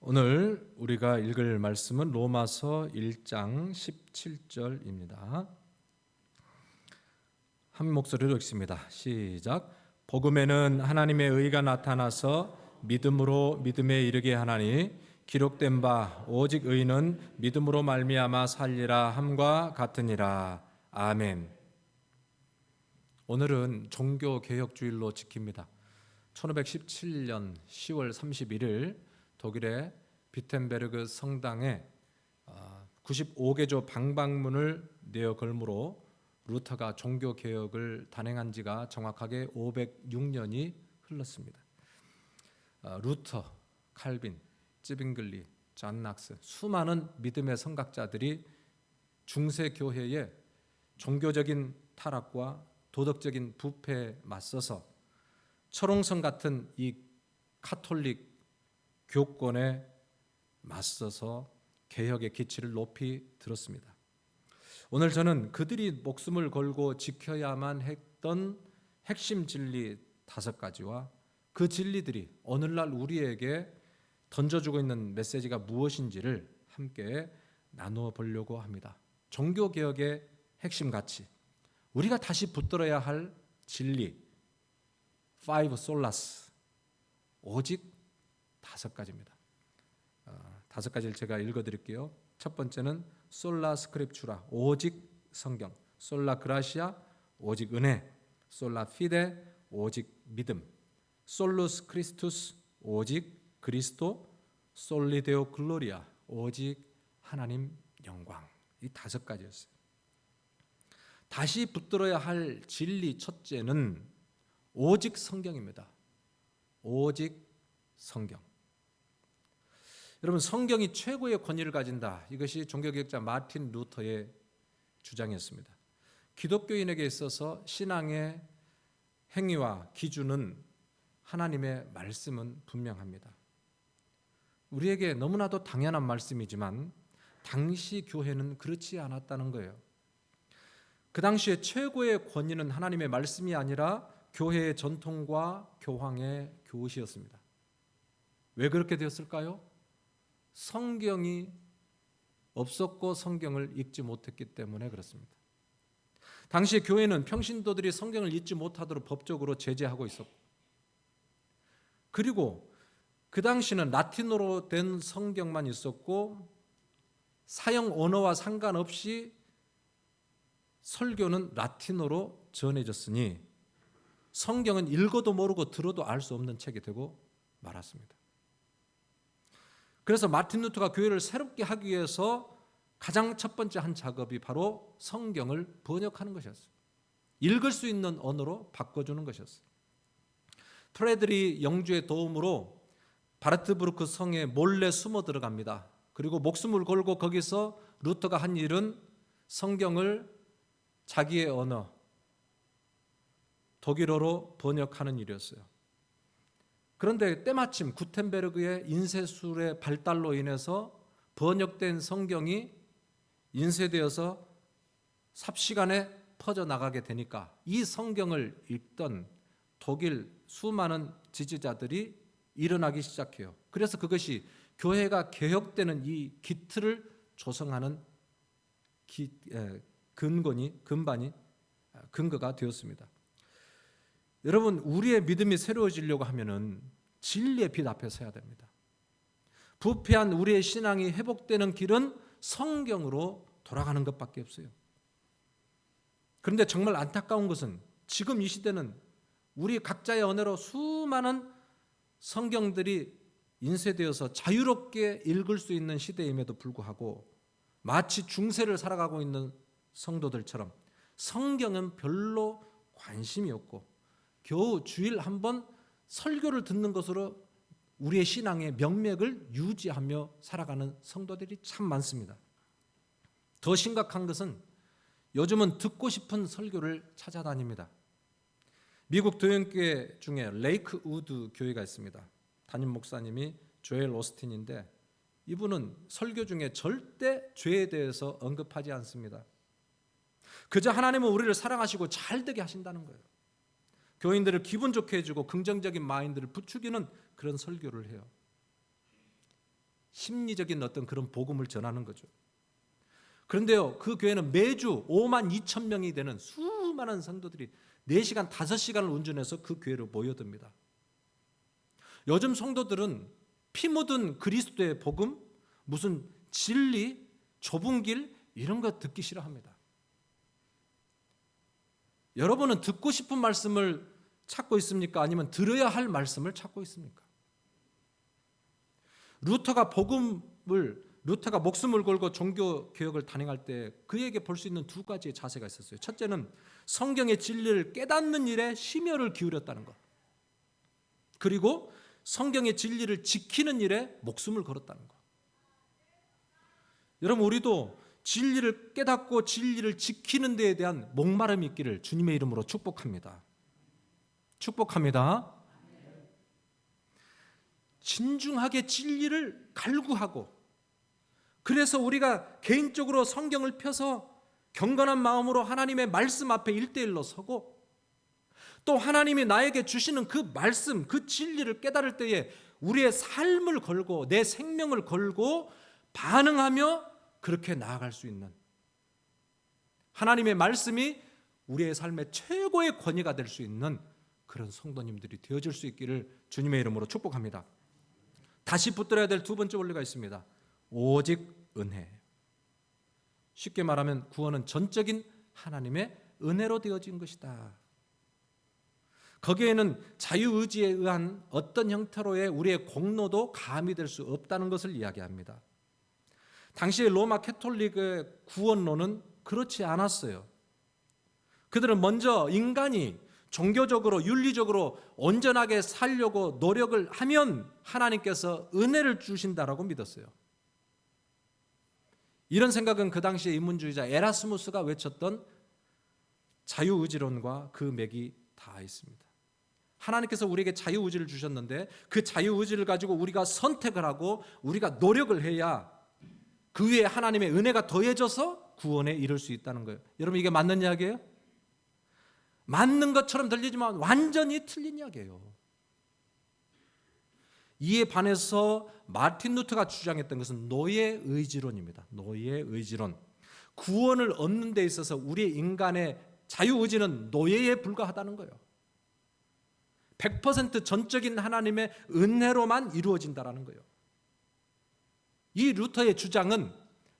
오늘 우리가 읽을 말씀은 로마서 1장 17절입니다. 한 목소리로 읽습니다. 시작. 복음에는 하나님의 의가 나타나서 믿음으로 믿음에 이르게 하나니 기록된 바 오직 의는 믿음으로 말미암아 살리라 함과 같으니라. 아멘. 오늘은 종교개혁주일로 지킵니다. 1517년 10월 31일 독일의 비텐베르그 성당에 95개조 방방문을 내어 걸므로 루터가 종교개혁을 단행한 지가 정확하게 506년이 흘렀습니다. 루터, 칼빈, 찌빙글리, 존 낙스 수많은 믿음의 선각자들이 중세 교회의 종교적인 타락과 도덕적인 부패에 맞서서 철옹성 같은 이 카톨릭 교권에 맞서서 개혁의 기치를 높이 들었습니다. 오늘 저는 그들이 목숨을 걸고 지켜야만 했던 핵심 진리 5가지와 그 진리들이 오늘날 우리에게 던져주고 있는 메시지가 무엇인지를 함께 나누어 보려고 합니다. 종교개혁의 핵심 가치, 우리가 다시 붙들어야 할 진리, 5 솔라스, 오직 5가지입니다. 5가지를 제가 읽어드릴게요. 첫 번째는 솔라 스크립추라, 오직 성경, 솔라 그라시아, 오직 은혜, 솔라 피데, 오직 믿음, 솔루스 크리스투스, 오직 그리스도, 솔리데오 글로리아, 오직 하나님 영광. 이 5가지였어요. 다시 붙들어야 할 진리 첫째는 오직 성경입니다. 오직 성경. 여러분, 성경이 최고의 권위를 가진다. 이것이 종교개혁자 마틴 루터의 주장이었습니다. 기독교인에게 있어서 신앙의 행위와 기준은 하나님의 말씀은 분명합니다. 우리에게 너무나도 당연한 말씀이지만 당시 교회는 그렇지 않았다는 거예요. 그 당시에 최고의 권위는 하나님의 말씀이 아니라 교회의 전통과 교황의 교훈이었습니다. 왜 그렇게 되었을까요? 성경이 없었고 성경을 읽지 못했기 때문에 그렇습니다. 당시 교회는 평신도들이 성경을 읽지 못하도록 법적으로 제재하고 있었고, 그리고 그 당시는 라틴어로 된 성경만 있었고 사형 언어와 상관없이 설교는 라틴어로 전해졌으니 성경은 읽어도 모르고 들어도 알 수 없는 책이 되고 말았습니다. 그래서 마틴 루터가 교회를 새롭게 하기 위해서 가장 첫 번째 한 작업이 바로 성경을 번역하는 것이었어요. 읽을 수 있는 언어로 바꿔주는 것이었어요. 프레드리 영주의 도움으로 바르트부르크 성에 몰래 숨어 들어갑니다. 그리고 목숨을 걸고 거기서 루터가 한 일은 성경을 자기의 언어, 독일어로 번역하는 일이었어요. 그런데 때마침 구텐베르그의 인쇄술의 발달로 인해서 번역된 성경이 인쇄되어서 삽시간에 퍼져나가게 되니까 이 성경을 읽던 독일 수많은 지지자들이 일어나기 시작해요. 그래서 그것이 교회가 개혁되는 이 기틀을 조성하는 근거가 되었습니다. 여러분, 우리의 믿음이 새로워지려고 하면은 진리의 빛 앞에 서야 됩니다. 부패한 우리의 신앙이 회복되는 길은 성경으로 돌아가는 것밖에 없어요. 그런데 정말 안타까운 것은 지금 이 시대는 우리 각자의 언어로 수많은 성경들이 인쇄되어서 자유롭게 읽을 수 있는 시대임에도 불구하고 마치 중세를 살아가고 있는 성도들처럼 성경은 별로 관심이 없고 겨우 주일 한 번 설교를 듣는 것으로 우리의 신앙의 명맥을 유지하며 살아가는 성도들이 참 많습니다. 더 심각한 것은 요즘은 듣고 싶은 설교를 찾아다닙니다. 미국 도형교회 중에 레이크 우드 교회가 있습니다. 담임 목사님이 조엘 오스틴인데 이분은 설교 중에 절대 죄에 대해서 언급하지 않습니다. 그저 하나님은 우리를 사랑하시고 잘 되게 하신다는 거예요. 교인들을 기분 좋게 해주고 긍정적인 마인드를 부추기는 그런 설교를 해요. 심리적인 어떤 그런 복음을 전하는 거죠. 그런데요, 그 교회는 매주 5만 2천 명이 되는 수많은 성도들이 4시간, 5시간을 운전해서 그 교회로 모여듭니다. 요즘 성도들은 피 묻은 그리스도의 복음, 무슨 진리, 좁은 길 이런 거 듣기 싫어합니다. 여러분은 듣고 싶은 말씀을 찾고 있습니까? 아니면 들어야 할 말씀을 찾고 있습니까? 루터가 목숨을 걸고 종교 개혁을 단행할 때 그에게 볼 수 있는 2가지의 자세가 있었어요. 첫째는 성경의 진리를 깨닫는 일에 심혈을 기울였다는 것. 그리고 성경의 진리를 지키는 일에 목숨을 걸었다는 것. 여러분, 우리도 진리를 깨닫고 진리를 지키는 데에 대한 목마름이 있기를 주님의 이름으로 축복합니다. 축복합니다. 진중하게 진리를 갈구하고, 그래서 우리가 개인적으로 성경을 펴서 경건한 마음으로 하나님의 말씀 앞에 1:1로 서고, 또 하나님이 나에게 주시는 그 말씀, 그 진리를 깨달을 때에 우리의 삶을 걸고 내 생명을 걸고 반응하며 그렇게 나아갈 수 있는, 하나님의 말씀이 우리의 삶의 최고의 권위가 될 수 있는 그런 성도님들이 되어질 수 있기를 주님의 이름으로 축복합니다. 다시 붙들어야 될 2번째 원리가 있습니다. 오직 은혜. 쉽게 말하면 구원은 전적인 하나님의 은혜로 되어진 것이다. 거기에는 자유의지에 의한 어떤 형태로의 우리의 공로도 가미 될 수 없다는 것을 이야기합니다. 당시의 로마 캐톨릭의 구원론은 그렇지 않았어요. 그들은 먼저 인간이 종교적으로 윤리적으로 온전하게 살려고 노력을 하면 하나님께서 은혜를 주신다라고 믿었어요. 이런 생각은 그 당시의 인문주의자 에라스무스가 외쳤던 자유의지론과 그 맥이 다 있습니다. 하나님께서 우리에게 자유의지를 주셨는데 그 자유의지를 가지고 우리가 선택을 하고 우리가 노력을 해야 그 위에 하나님의 은혜가 더해져서 구원에 이를 수 있다는 거예요. 여러분, 이게 맞는 이야기예요? 맞는 것처럼 들리지만 완전히 틀린 이야기예요. 이에 반해서 마틴 루터가 주장했던 것은 노예의지론입니다. 노예의지론. 구원을 얻는 데 있어서 우리 인간의 자유의지는 노예에 불과하다는 거예요. 100% 전적인 하나님의 은혜로만 이루어진다는 거예요. 이 루터의 주장은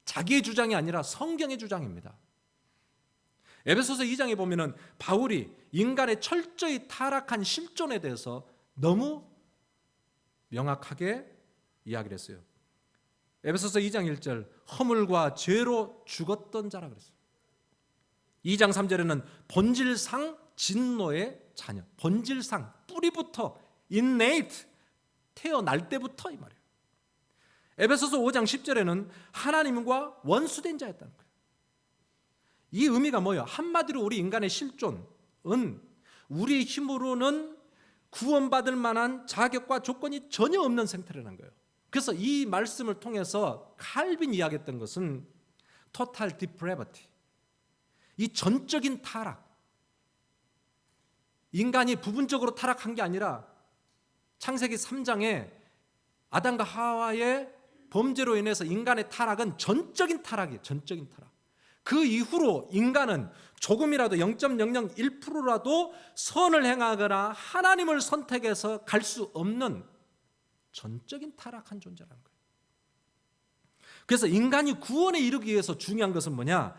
자기의 주장이 아니라 성경의 주장입니다. 에베소서 2장에 보면은 바울이 인간의 철저히 타락한 실존에 대해서 너무 명확하게 이야기를 했어요. 에베소서 2장 1절, 허물과 죄로 죽었던 자라 그랬어요. 2장 3절에는 본질상 진노의 자녀, 본질상 뿌리부터 innate, 태어날 때부터 이 말이에요. 에베소서 5장 10절에는 하나님과 원수된 자였다는 거예요. 이 의미가 뭐예요? 한마디로 우리 인간의 실존은 우리 힘으로는 구원받을 만한 자격과 조건이 전혀 없는 상태라는 거예요. 그래서 이 말씀을 통해서 칼빈이 이야기했던 것은 total depravity, 이 전적인 타락, 인간이 부분적으로 타락한 게 아니라 창세기 3장에 아담과 하와의 범죄로 인해서 인간의 타락은 전적인 타락이에요. 전적인 타락. 그 이후로 인간은 조금이라도 0.001%라도 선을 행하거나 하나님을 선택해서 갈 수 없는 전적인 타락한 존재라는 거예요. 그래서 인간이 구원에 이르기 위해서 중요한 것은 뭐냐?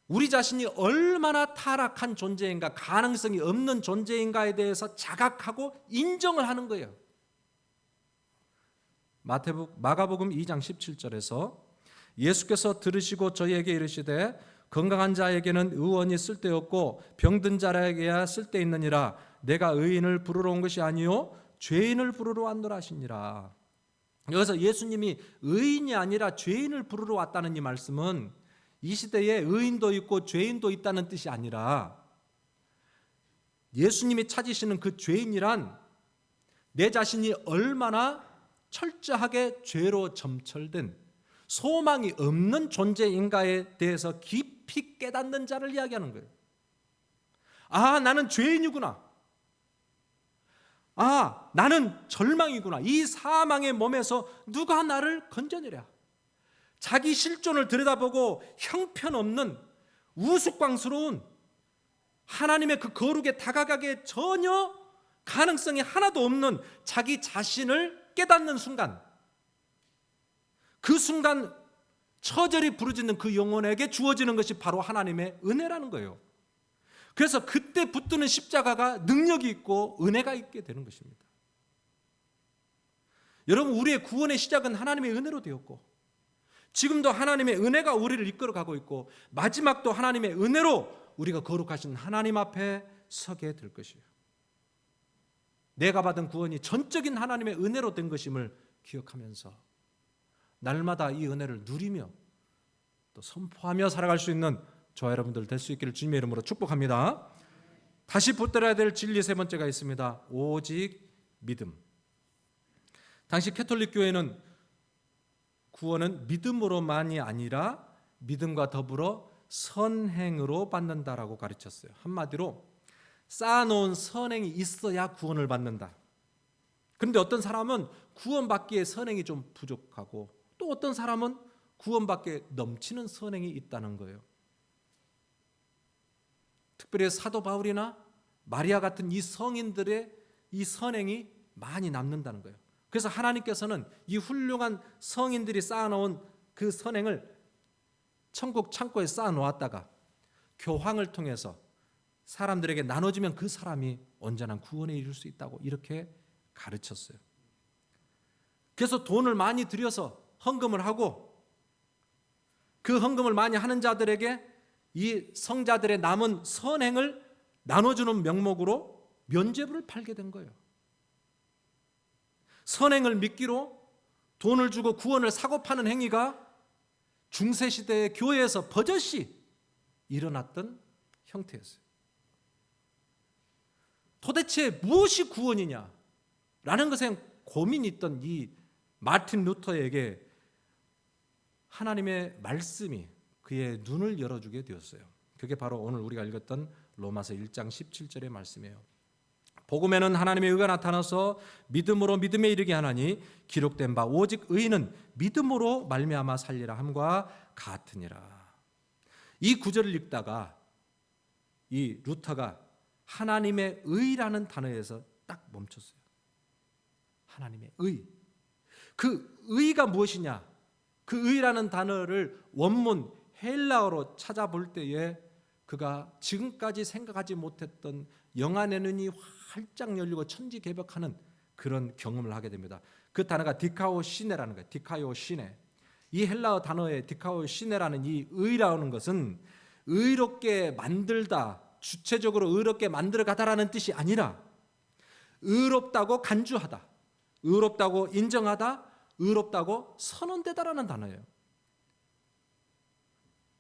우리 자신이 얼마나 타락한 존재인가, 가능성이 없는 존재인가에 대해서 자각하고 인정을 하는 거예요. 마가복음 2장 17절에서 예수께서 들으시고 저희에게 이르시되 건강한 자에게는 의원이 쓸데없고 병든 자에게야 쓸데있느니라. 내가 의인을 부르러 온 것이 아니요 죄인을 부르러 왔노라 하시니라. 여기서 예수님이 의인이 아니라 죄인을 부르러 왔다는 이 말씀은 이 시대에 의인도 있고 죄인도 있다는 뜻이 아니라 예수님이 찾으시는 그 죄인이란 내 자신이 얼마나 철저하게 죄로 점철된 소망이 없는 존재인가에 대해서 깊이 깨닫는 자를 이야기하는 거예요. 아, 나는 죄인이구나. 아, 나는 절망이구나. 이 사망의 몸에서 누가 나를 건져내랴. 자기 실존을 들여다보고 형편없는 우스꽝스러운 하나님의 그 거룩에 다가가게 전혀 가능성이 하나도 없는 자기 자신을 깨닫는 순간, 그 순간 처절히 부르짖는 그 영혼에게 주어지는 것이 바로 하나님의 은혜라는 거예요. 그래서 그때 붙드는 십자가가 능력이 있고 은혜가 있게 되는 것입니다. 여러분, 우리의 구원의 시작은 하나님의 은혜로 되었고, 지금도 하나님의 은혜가 우리를 이끌어가고 있고, 마지막도 하나님의 은혜로 우리가 거룩하신 하나님 앞에 서게 될 것이에요. 내가 받은 구원이 전적인 하나님의 은혜로 된 것임을 기억하면서 날마다 이 은혜를 누리며 또 선포하며 살아갈 수 있는 저와 여러분들 될 수 있기를 주님의 이름으로 축복합니다. 다시 붙들어야 될 진리 세 번째가 있습니다. 오직 믿음. 당시 캐톨릭 교회는 구원은 믿음으로만이 아니라 믿음과 더불어 선행으로 받는다라고 가르쳤어요. 한마디로 쌓아놓은 선행이 있어야 구원을 받는다. 그런데 어떤 사람은 구원받기에 선행이 좀 부족하고, 또 어떤 사람은 구원받기에 넘치는 선행이 있다는 거예요. 특별히 사도 바울이나 마리아 같은 이 성인들의 이 선행이 많이 남는다는 거예요. 그래서 하나님께서는 이 훌륭한 성인들이 쌓아놓은 그 선행을 천국 창고에 쌓아놓았다가 교황을 통해서 사람들에게 나눠주면 그 사람이 온전한 구원에 이룰 수 있다고 이렇게 가르쳤어요. 그래서 돈을 많이 들여서 헌금을 하고, 그 헌금을 많이 하는 자들에게 이 성자들의 남은 선행을 나눠주는 명목으로 면죄부를 팔게 된 거예요. 선행을 미끼로 돈을 주고 구원을 사고 파는 행위가 중세시대의 교회에서 버젓이 일어났던 형태였어요. 도대체 무엇이 구원이냐 라는 것에 고민이 있던 이 마틴 루터에게 하나님의 말씀이 그의 눈을 열어주게 되었어요. 그게 바로 오늘 우리가 읽었던 로마서 1장 17절의 말씀이에요. 복음에는 하나님의 의가 나타나서 믿음으로 믿음에 이르게 하나니 기록된 바 오직 의인은 믿음으로 말미암아 살리라 함과 같으니라. 이 구절을 읽다가 이 루터가 하나님의 의라는 단어에서 딱 멈췄어요. 하나님의 의. 그 의가 무엇이냐? 그 의라는 단어를 원문 헬라어로 찾아볼 때에 그가 지금까지 생각하지 못했던 영안의 눈이 활짝 열리고 천지개벽하는 그런 경험을 하게 됩니다. 그 단어가 디카오시네라는 거예요. 디카오시네. 이 헬라어 단어의 디카오시네라는 이 의라는 것은 의롭게 만들다, 주체적으로 의롭게 만들어가다라는 뜻이 아니라 의롭다고 간주하다, 의롭다고 인정하다, 의롭다고 선언되다라는 단어예요.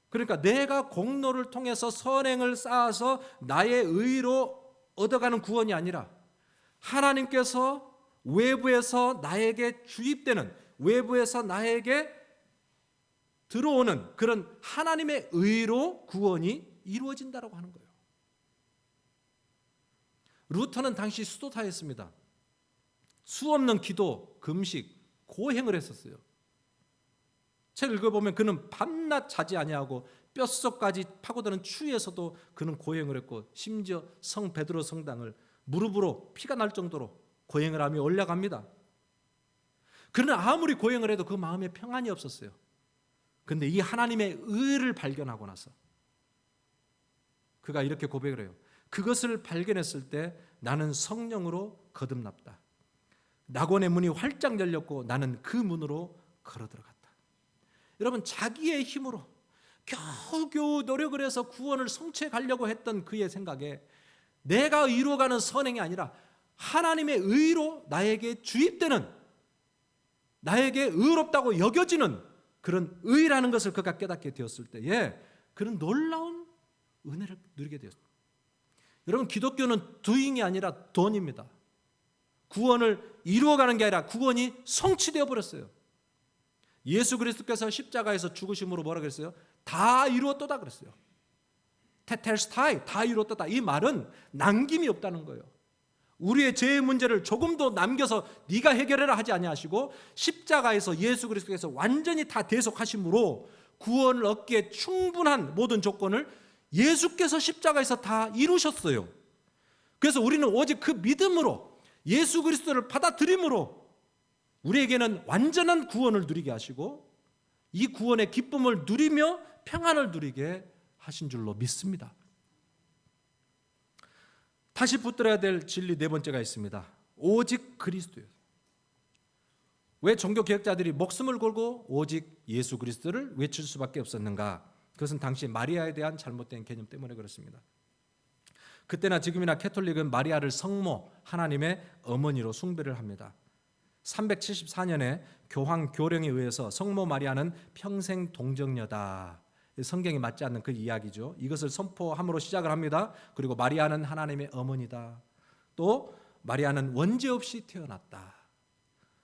그러니까 내가 공로를 통해서 선행을 쌓아서 나의 의로 얻어가는 구원이 아니라 하나님께서 외부에서 나에게 주입되는, 외부에서 나에게 들어오는 그런 하나님의 의로 구원이 이루어진다라고 하는 거예요. 루터는 당시 수도타였습니다. 수없는 기도, 금식, 고행을 했었어요. 책 읽어보면 그는 밤낮 자지 아니하고 뼛속까지 파고드는 추위에서도 그는 고행을 했고, 심지어 성 베드로 성당을 무릎으로 피가 날 정도로 고행을 하며 올라갑니다. 그러나 아무리 고행을 해도 그 마음에 평안이 없었어요. 그런데 이 하나님의 의를 발견하고 나서 그가 이렇게 고백을 해요. 그것을 발견했을 때 나는 성령으로 거듭났다. 낙원의 문이 활짝 열렸고 나는 그 문으로 걸어 들어갔다. 여러분, 자기의 힘으로 겨우겨우 노력을 해서 구원을 성취해 가려고 했던 그의 생각에 내가 이루어가는 선행이 아니라 하나님의 의로 나에게 주입되는, 나에게 의롭다고 여겨지는 그런 의라는 것을 그가 깨닫게 되었을 때에 그런 놀라운 은혜를 누리게 되었습니다. 여러분, 기독교는 doing이 아니라 done입니다. 구원을 이루어가는 게 아니라 구원이 성취되어 버렸어요. 예수 그리스도께서 십자가에서 죽으심으로 뭐라 그랬어요? 다 이루었도다 그랬어요. 테텔스타이, 다 이루었도다. 이 말은 남김이 없다는 거예요. 우리의 죄의 문제를 조금도 남겨서 네가 해결해라 하지 아니하시고 십자가에서 예수 그리스도께서 완전히 다 대속하심으로 구원을 얻기에 충분한 모든 조건을 예수께서 십자가에서 다 이루셨어요. 그래서 우리는 오직 그 믿음으로 예수 그리스도를 받아들임으로 우리에게는 완전한 구원을 누리게 하시고 이 구원의 기쁨을 누리며 평안을 누리게 하신 줄로 믿습니다. 다시 붙들어야 될 진리 네 번째가 있습니다. 오직 그리스도예요. 왜 종교개혁자들이 목숨을 걸고 오직 예수 그리스도를 외칠 수밖에 없었는가? 그것은 당시 마리아에 대한 잘못된 개념 때문에 그렇습니다. 그때나 지금이나 캐톨릭은 마리아를 성모, 하나님의 어머니로 숭배를 합니다. 374년에 교황 교령에 의해서 성모 마리아는 평생 동정녀다. 성경에 맞지 않는 그 이야기죠. 이것을 선포함으로 시작을 합니다. 그리고 마리아는 하나님의 어머니다. 또 마리아는 원죄 없이 태어났다.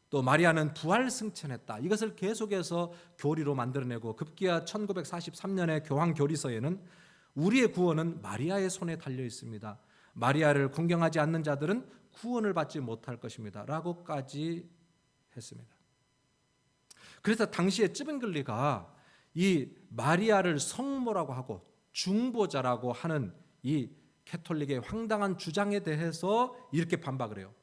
또 마리아는 부활 승천했다. 이것을 계속해서 교리로 만들어내고 급기야 1943년에 교황 교리서에는 우리의 구원은 마리아의 손에 달려 있습니다. 마리아를 공경하지 않는 자들은 구원을 받지 못할 것입니다. 라고까지 했습니다. 그래서 당시에 쯔빙글리가 이 마리아를 성모라고 하고 중보자라고 하는 이 캐톨릭의 황당한 주장에 대해서 이렇게 반박을 해요.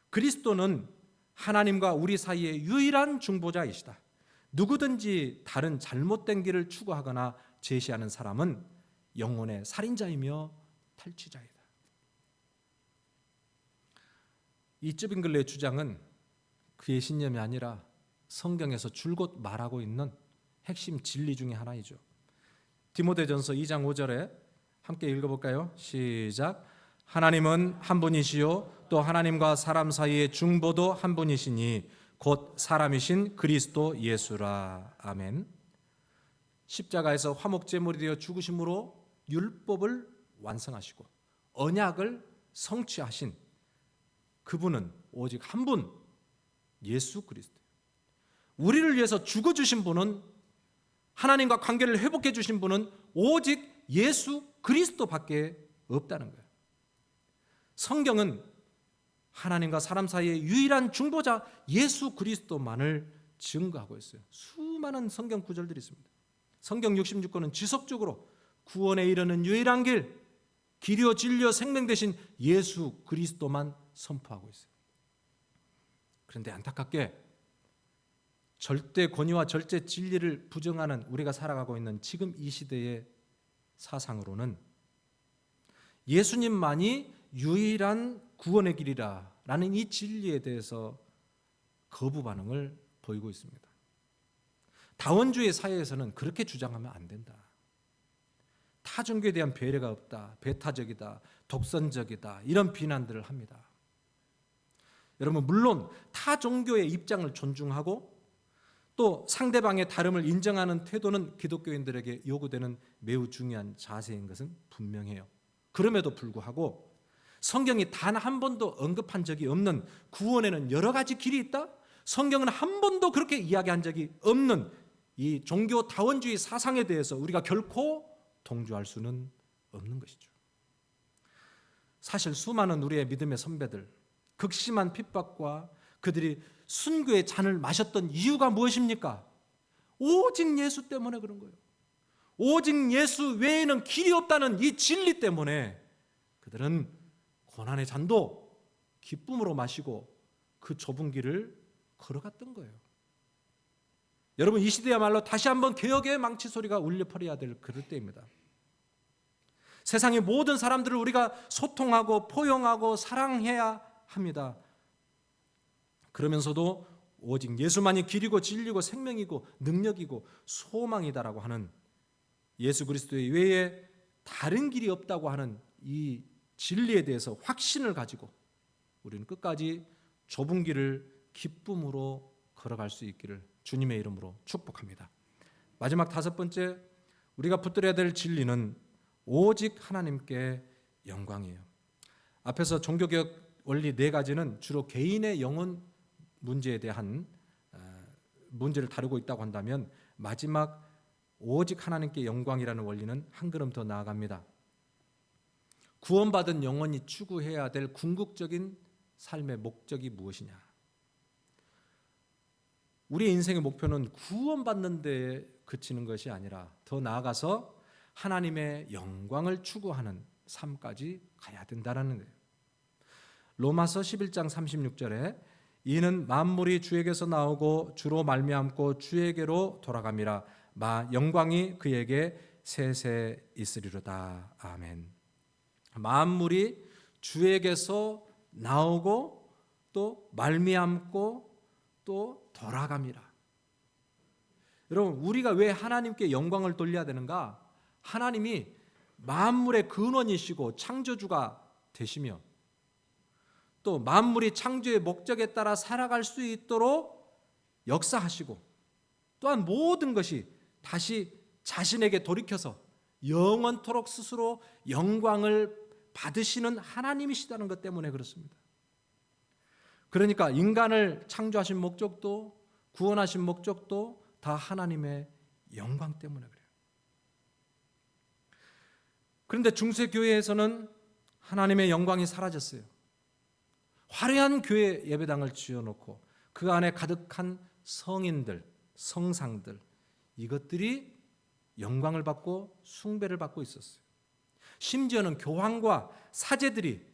그리스도는 하나님과 우리 사이의 유일한 중보자이시다. 누구든지 다른 잘못된 길을 추구하거나 제시하는 사람은 영혼의 살인자이며 탈취자이다. 이 쯔빙글레의 주장은 그의 신념이 아니라 성경에서 줄곧 말하고 있는 핵심 진리 중에 하나이죠. 디모데전서 2장 5절에 함께 읽어볼까요? 시작. 하나님은 한 분이시요 또 하나님과 사람 사이의 중보도 한 분이시니 곧 사람이신 그리스도 예수라. 아멘. 십자가에서 화목제물이 되어 죽으심으로 율법을 완성하시고 언약을 성취하신 그분은 오직 한 분, 예수 그리스도. 우리를 위해서 죽어주신 분은, 하나님과 관계를 회복해 주신 분은 오직 예수 그리스도밖에 없다는 거예요. 성경은 하나님과 사람 사이의 유일한 중보자 예수 그리스도만을 증거하고 있어요. 수많은 성경 구절들이 있습니다. 성경 66권은 지속적으로 구원에 이르는 유일한 길, 길이요 진리요 생명 되신 예수 그리스도만 선포하고 있어요. 그런데 안타깝게 절대 권위와 절대 진리를 부정하는 우리가 살아가고 있는 지금 이 시대의 사상으로는 예수님만이 유일한 구원의 길이라는 이 진리에 대해서 거부 반응을 보이고 있습니다. 다원주의 사회에서는 그렇게 주장하면 안 된다. 타 종교에 대한 배려가 없다, 배타적이다, 독선적이다, 이런 비난들을 합니다. 여러분, 물론 타 종교의 입장을 존중하고 또 상대방의 다름을 인정하는 태도는 기독교인들에게 요구되는 매우 중요한 자세인 것은 분명해요. 그럼에도 불구하고 성경이 단 한 번도 언급한 적이 없는 구원에는 여러 가지 길이 있다? 성경은 한 번도 그렇게 이야기한 적이 없는 이 종교 다원주의 사상에 대해서 우리가 결코 동조할 수는 없는 것이죠. 사실 수많은 우리의 믿음의 선배들, 극심한 핍박과 그들이 순교의 잔을 마셨던 이유가 무엇입니까? 오직 예수 때문에 그런 거예요. 오직 예수 외에는 길이 없다는 이 진리 때문에 그들은 고난의 잔도 기쁨으로 마시고 그 좁은 길을 걸어갔던 거예요. 여러분, 이 시대야말로 다시 한번 개혁의 망치 소리가 울려 퍼져야 될 그럴 때입니다. 세상의 모든 사람들을 우리가 소통하고 포용하고 사랑해야 합니다. 그러면서도 오직 예수만이 길이고 진리고 생명이고 능력이고 소망이다라고 하는 예수 그리스도 외에 다른 길이 없다고 하는 이 진리에 대해서 확신을 가지고 우리는 끝까지 좁은 길을 기쁨으로 걸어갈 수 있기를 주님의 이름으로 축복합니다. 마지막 다섯 번째, 우리가 붙들어야 될 진리는 오직 하나님께 영광이에요. 앞에서 종교개혁 원리 네 가지는 주로 개인의 영혼 문제에 대한 문제를 다루고 있다고 한다면 마지막 오직 하나님께 영광이라는 원리는 한 걸음 더 나아갑니다. 구원받은 영혼이 추구해야 될 궁극적인 삶의 목적이 무엇이냐? 우리의 인생의 목표는 구원받는 데에 그치는 것이 아니라 더 나아가서 하나님의 영광을 추구하는 삶까지 가야 된다는 거예요. 로마서 11장 36절에 이는 만물이 주에게서 나오고 주로 말미암고 주에게로 돌아감이라 영광이 그에게 세세 있으리로다. 아멘. 만물이 주에게서 나오고 또 말미암고 또 돌아감이라. 여러분, 우리가 왜 하나님께 영광을 돌려야 되는가? 하나님이 만물의 근원이시고 창조주가 되시며 또 만물이 창조의 목적에 따라 살아갈 수 있도록 역사하시고 또한 모든 것이 다시 자신에게 돌이켜서 영원토록 스스로 영광을 받으시는 하나님이시다는 것 때문에 그렇습니다. 그러니까 인간을 창조하신 목적도 구원하신 목적도 다 하나님의 영광 때문에 그래요. 그런데 중세교회에서는 하나님의 영광이 사라졌어요. 화려한 교회 예배당을 지어놓고 그 안에 가득한 성인들, 성상들, 이것들이 영광을 받고 숭배를 받고 있었어요. 심지어는 교황과 사제들이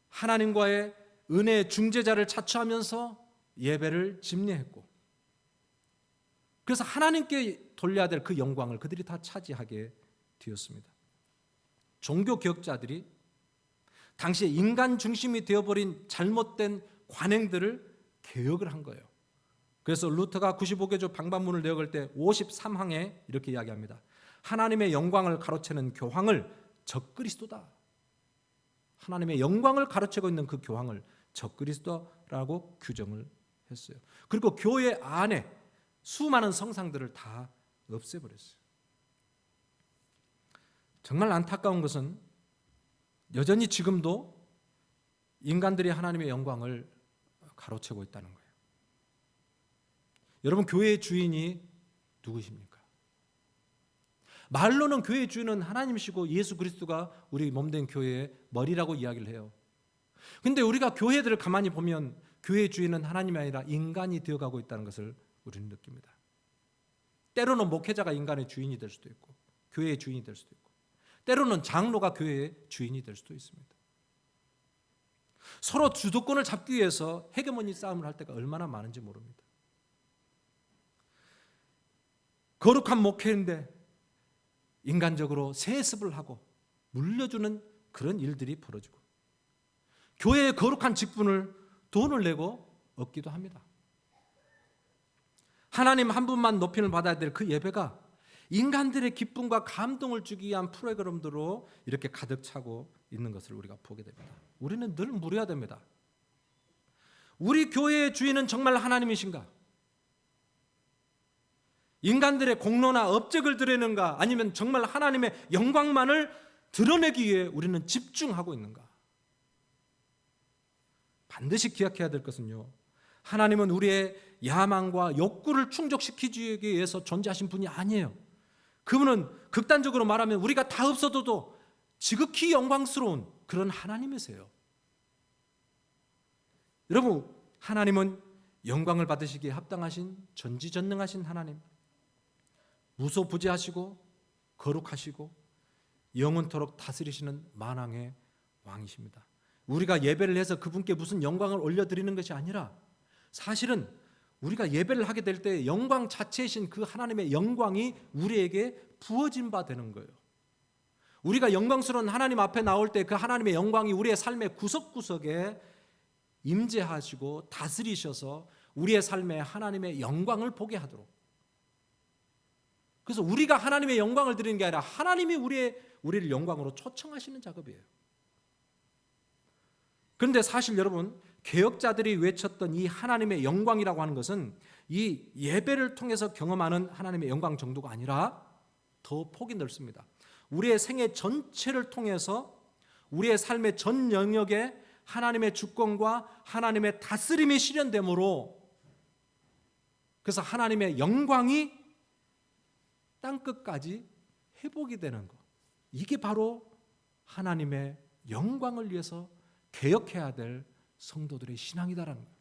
하나님과의 은혜의 중재자를 자처하면서 예배를 집례했고, 그래서 하나님께 돌려야 될 그 영광을 그들이 다 차지하게 되었습니다. 종교개혁자들이 당시에 인간 중심이 되어버린 잘못된 관행들을 개혁을 한 거예요. 그래서 루터가 95개조 방반문을 내어걸 때 53항에 이렇게 이야기합니다. 하나님의 영광을 가로채는 교황을 적그리스도다. 하나님의 영광을 가로채고 있는 그 교황을 적그리스도라고 규정을 했어요. 그리고 교회 안에 수많은 성상들을 다 없애버렸어요. 정말 안타까운 것은 여전히 지금도 인간들이 하나님의 영광을 가로채고 있다는 거예요. 여러분, 교회의 주인이 누구십니까? 말로는 교회의 주인은 하나님이시고 예수 그리스도가 우리 몸된 교회의 머리라고 이야기를 해요. 근데 우리가 교회들을 가만히 보면 교회의 주인은 하나님이 아니라 인간이 되어가고 있다는 것을 우리는 느낍니다. 때로는 목회자가 인간의 주인이 될 수도 있고 교회의 주인이 될 수도 있고 때로는 장로가 교회의 주인이 될 수도 있습니다. 서로 주도권을 잡기 위해서 헤게모니 싸움을 할 때가 얼마나 많은지 모릅니다. 거룩한 목회인데 인간적으로 세습을 하고 물려주는 그런 일들이 벌어지고 교회의 거룩한 직분을 돈을 내고 얻기도 합니다. 하나님 한 분만 높임을 받아야 될 그 예배가 인간들의 기쁨과 감동을 주기 위한 프로그램들로 이렇게 가득 차고 있는 것을 우리가 보게 됩니다. 우리는 늘 물어야 됩니다. 우리 교회의 주인은 정말 하나님이신가? 인간들의 공로나 업적을 드리는가? 아니면 정말 하나님의 영광만을 드러내기 위해 우리는 집중하고 있는가? 반드시 기억해야 될 것은요, 하나님은 우리의 야망과 욕구를 충족시키기 위해서 존재하신 분이 아니에요. 그분은 극단적으로 말하면 우리가 다 없어도 지극히 영광스러운 그런 하나님이세요. 여러분, 하나님은 영광을 받으시기에 합당하신 전지전능하신 하나님, 무소부재하시고 거룩하시고 영원토록 다스리시는 만왕의 왕이십니다. 우리가 예배를 해서 그분께 무슨 영광을 올려드리는 것이 아니라 사실은 우리가 예배를 하게 될 때 영광 자체이신 그 하나님의 영광이 우리에게 부어진 바 되는 거예요. 우리가 영광스러운 하나님 앞에 나올 때 그 하나님의 영광이 우리의 삶의 구석구석에 임재하시고 다스리셔서 우리의 삶에 하나님의 영광을 보게 하도록, 그래서 우리가 하나님의 영광을 드리는 게 아니라 하나님이 우리를 영광으로 초청하시는 작업이에요. 그런데 사실 여러분, 개혁자들이 외쳤던 이 하나님의 영광이라고 하는 것은 이 예배를 통해서 경험하는 하나님의 영광 정도가 아니라 더 폭이 넓습니다. 우리의 생애 전체를 통해서 우리의 삶의 전 영역에 하나님의 주권과 하나님의 다스림이 실현되므로, 그래서 하나님의 영광이 땅끝까지 회복이 되는 것, 이게 바로 하나님의 영광을 위해서 개혁해야 될 성도들의 신앙이다라는 거예요.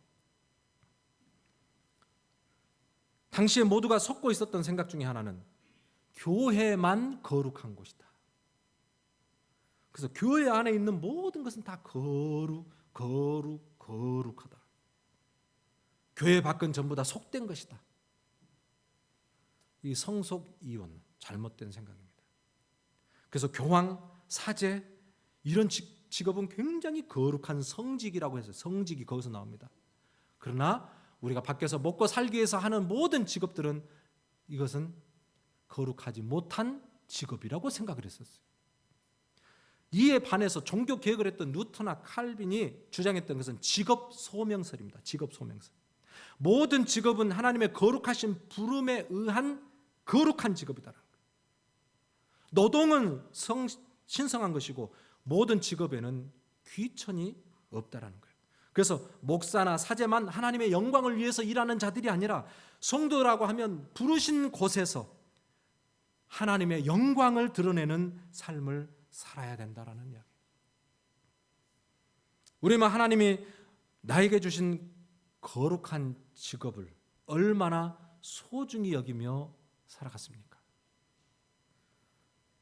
당시에 모두가 속고 있었던 생각 중에 하나는 교회만 거룩한 곳이다. 그래서 교회 안에 있는 모든 것은 다 거룩하다. 교회 밖은 전부 다 속된 것이다. 이 성속 이혼, 잘못된 생각입니다. 그래서 교황, 사제 이런 직업은 굉장히 거룩한 성직이라고 해서 성직이 거기서 나옵니다. 그러나 우리가 밖에서 먹고 살기 위해서 하는 모든 직업들은 이것은 거룩하지 못한 직업이라고 생각을 했었어요. 이에 반해서 종교 개혁을 했던 루터나 칼빈이 주장했던 것은 직업 소명설입니다. 직업 소명설. 모든 직업은 하나님의 거룩하신 부름에 의한 거룩한 직업이다. 노동은 신성한 것이고 모든 직업에는 귀천이 없다라는 거예요. 그래서 목사나 사제만 하나님의 영광을 위해서 일하는 자들이 아니라 성도라고 하면 부르신 곳에서 하나님의 영광을 드러내는 삶을 살아야 된다라는 이야기. 우리만 하나님이 나에게 주신 거룩한 직업을 얼마나 소중히 여기며 살아갔습니까?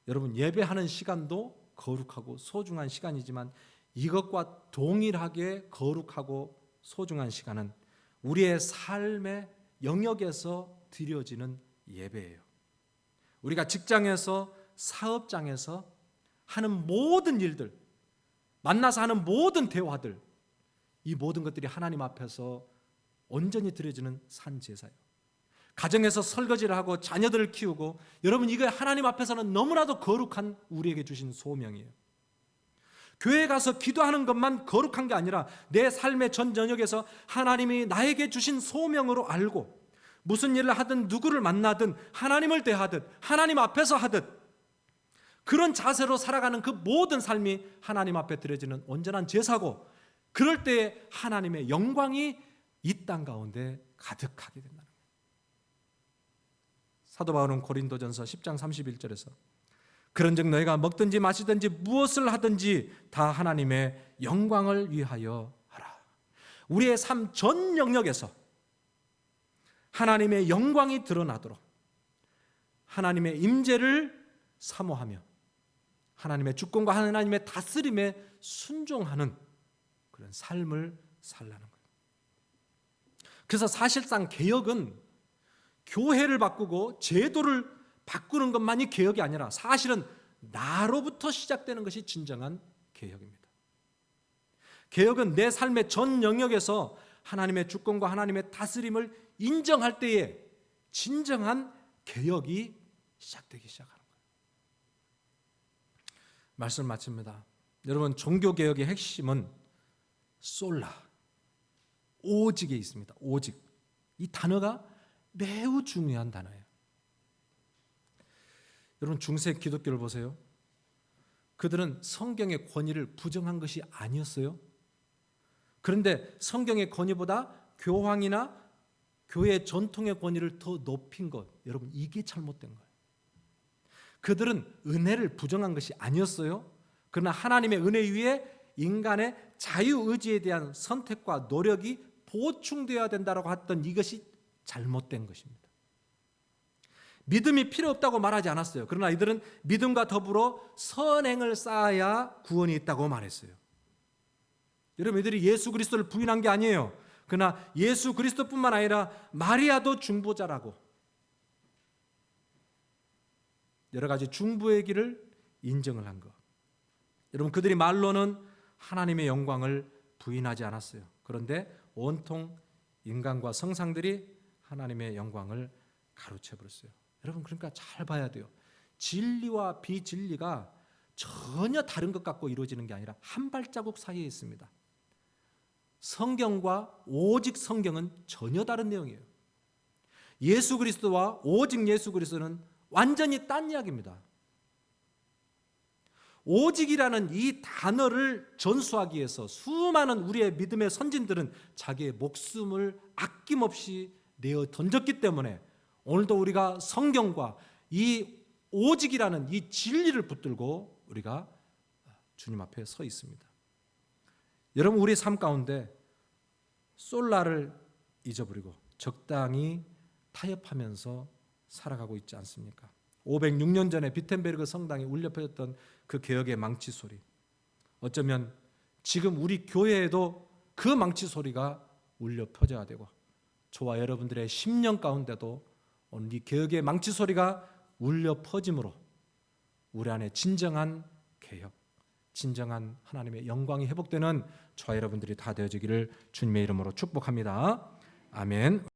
여러분, 예배하는 시간도 거룩하고 소중한 시간이지만 이것과 동일하게 거룩하고 소중한 시간은 우리의 삶의 영역에서 드려지는 예배예요. 우리가 직장에서, 사업장에서 하는 모든 일들, 만나서 하는 모든 대화들, 이 모든 것들이 하나님 앞에서 온전히 드려지는 산제사예요. 가정에서 설거지를 하고 자녀들을 키우고, 여러분, 이거 하나님 앞에서는 너무나도 거룩한 우리에게 주신 소명이에요. 교회에 가서 기도하는 것만 거룩한 게 아니라 내 삶의 전 영역에서 하나님이 나에게 주신 소명으로 알고 무슨 일을 하든 누구를 만나든 하나님을 대하듯 하나님 앞에서 하듯 그런 자세로 살아가는 그 모든 삶이 하나님 앞에 드려지는 온전한 제사고, 그럴 때에 하나님의 영광이 이 땅 가운데 가득하게 된다는 거예요. 사도 바울은 고린도전서 10장 31절에서 그런즉 너희가 먹든지 마시든지 무엇을 하든지 다 하나님의 영광을 위하여 하라. 우리의 삶 전 영역에서 하나님의 영광이 드러나도록 하나님의 임재를 사모하며 하나님의 주권과 하나님의 다스림에 순종하는 그런 삶을 살라는 거예요. 그래서 사실상 개혁은 교회를 바꾸고 제도를 바꾸는 것만이 개혁이 아니라 사실은 나로부터 시작되는 것이 진정한 개혁입니다. 개혁은 내 삶의 전 영역에서 하나님의 주권과 하나님의 다스림을 인정할 때에 진정한 개혁이 시작되기 시작하는 거예요. 말씀 마칩니다. 여러분, 종교개혁의 핵심은 솔라, 오직에 있습니다. 오직. 이 단어가 매우 중요한 단어예요. 여러분, 중세 기독교를 보세요. 그들은 성경의 권위를 부정한 것이 아니었어요. 그런데 성경의 권위보다 교황이나 교회 전통의 권위를 더 높인 것, 여러분, 이게 잘못된 거예요. 그들은 은혜를 부정한 것이 아니었어요. 그러나 하나님의 은혜 위에 인간의 자유의지에 대한 선택과 노력이 보충되어야 된다고 했던 이것이 잘못된 것입니다. 믿음이 필요 없다고 말하지 않았어요. 그러나 이들은 믿음과 더불어 선행을 쌓아야 구원이 있다고 말했어요. 여러분, 이들이 예수 그리스도를 부인한 게 아니에요. 그러나 예수 그리스도뿐만 아니라 마리아도 중보자라고 여러 가지 중보의 길을 인정을 한 것. 여러분, 그들이 말로는 하나님의 영광을 부인하지 않았어요. 그런데 온통 인간과 성상들이 하나님의 영광을 가로채버렸어요. 여러분, 그러니까 잘 봐야 돼요. 진리와 비진리가 전혀 다른 것 같고 이루어지는 게 아니라 한 발자국 사이에 있습니다. 성경과 오직 성경은 전혀 다른 내용이에요. 예수 그리스도와 오직 예수 그리스도는 완전히 딴 이야기입니다. 오직이라는 이 단어를 전수하기 위해서 수많은 우리의 믿음의 선진들은 자기의 목숨을 아낌없이 내어 던졌기 때문에 오늘도 우리가 성경과 이 오직이라는 이 진리를 붙들고 우리가 주님 앞에 서 있습니다. 여러분, 우리 삶 가운데 솔라를 잊어버리고 적당히 타협하면서 살아가고 있지 않습니까? 506년 전에 비텐베르그 성당에 울려 퍼졌던 그 개혁의 망치 소리, 어쩌면 지금 우리 교회에도 그 망치 소리가 울려 퍼져야 되고, 저와 여러분들의 10년 가운데도 오늘 이 개혁의 망치 소리가 울려 퍼짐으로 우리 안에 진정한 개혁, 진정한 하나님의 영광이 회복되는 저와 여러분들이 다 되어지기를 주님의 이름으로 축복합니다. 아멘.